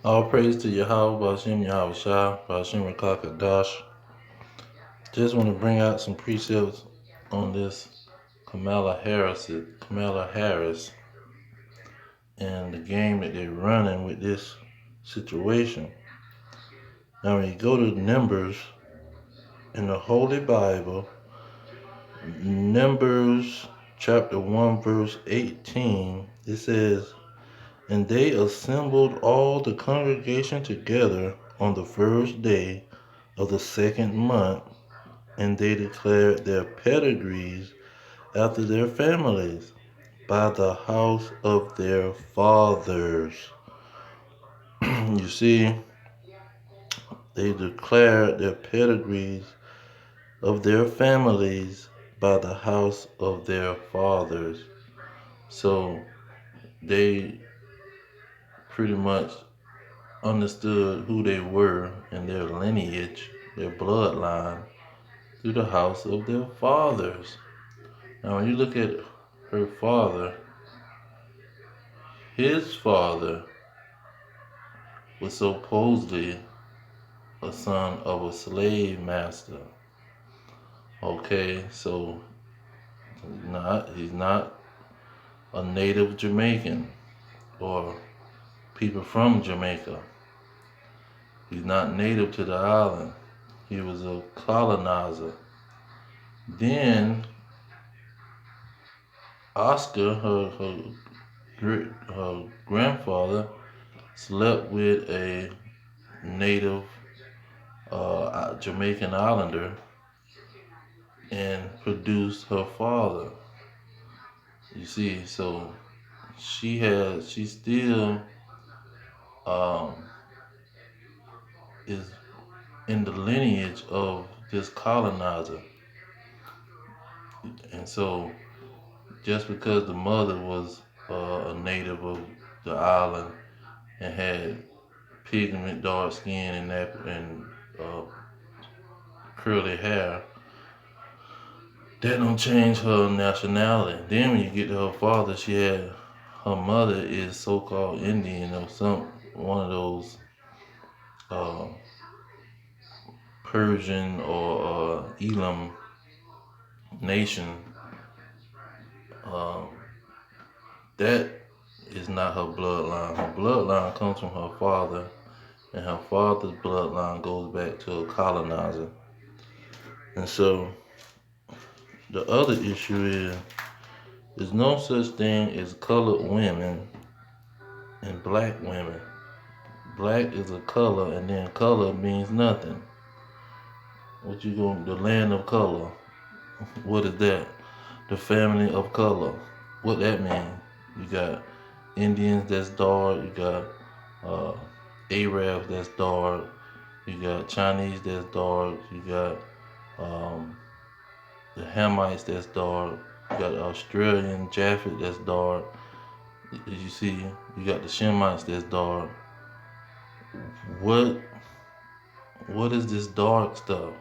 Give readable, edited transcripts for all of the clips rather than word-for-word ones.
All praise to Yahweh, Bashim Yahweh Shah, Bashim Rakakadash. Just want to bring out some precepts on this Kamala Harris and the game that they're running with this situation. Now when you go to Numbers in the Holy Bible, Numbers chapter 1 verse 18, it says, "And they assembled all the congregation together on the first day of the second month, and they declared their pedigrees after their families by the house of their fathers." You see, they declared their pedigrees of their families by the house of their fathers. So they pretty much understood who they were and their lineage, their bloodline, through the house of their fathers. Now, when you look at her father, his father was supposedly a son of a slave master. Okay, so he's not a native Jamaican or people from Jamaica. He's not native to the island. He was a colonizer. Then Oscar, her grandfather, slept with a native Jamaican islander and produced her father. You see, so she still um, is in the lineage of this colonizer, and so just because the mother was a native of the island and had pigment, dark skin, and uh, curly hair, that don't change her nationality. Then when you get to her father, her mother is so-called Indian or one of those uh, Persian or Elam nation. Um, that is not her bloodline. Her bloodline comes from her father, and her father's bloodline goes back to a colonizer. And so the other issue is there's no such thing as colored women and black women. Black is a color, and then color means nothing. What you going? The land of color. What is that? The family of color. What that mean? You got Indians that's dark. You got uh, Arabs that's dark. You got Chinese that's dark. You got um, the Hamites that's dark. You got the Australian Japheth that's dark. You see, you got the Shemites that's dark. What what is this dark stuff?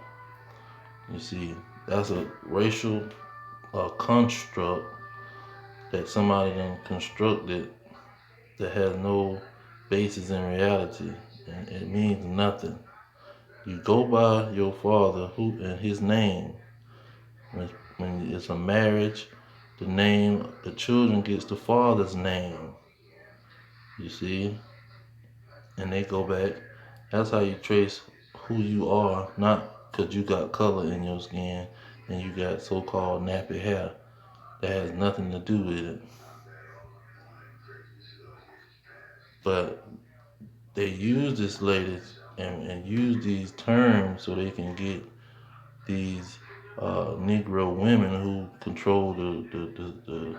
You see, that's a racial construct that somebody then constructed that has no basis in reality, and it means nothing. You go by your father who and his name. When, when it's a marriage, the children gets the father's name. You see, and they go back. That's how you trace who you are, not because you got color in your skin and you got so-called nappy hair. That has nothing to do with it. But they use this lady and use these terms so they can get these Negro women who control the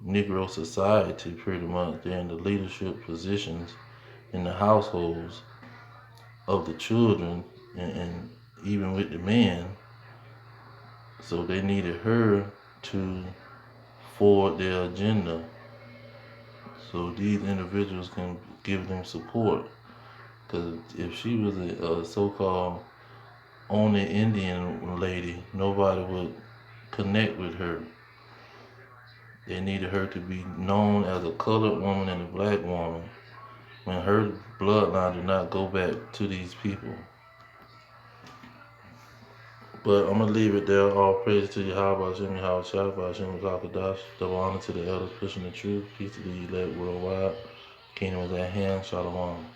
Negro society pretty much. They're in the leadership positions in the households of the children and even with the men. So they needed her to forward their agenda so these individuals can give them support. Because if she was a so-called only Indian lady, nobody would connect with her. They needed her to be known as a colored woman and a black woman. when her bloodline do not go back to these people. But I'm gonna leave it there. All praise to Yahweh, Hashem, Yahweh Shah, Hashem, Zakadash. Double honor to the elders pushing the truth. Peace to the elect worldwide. Kingdom is at hand. Shalom.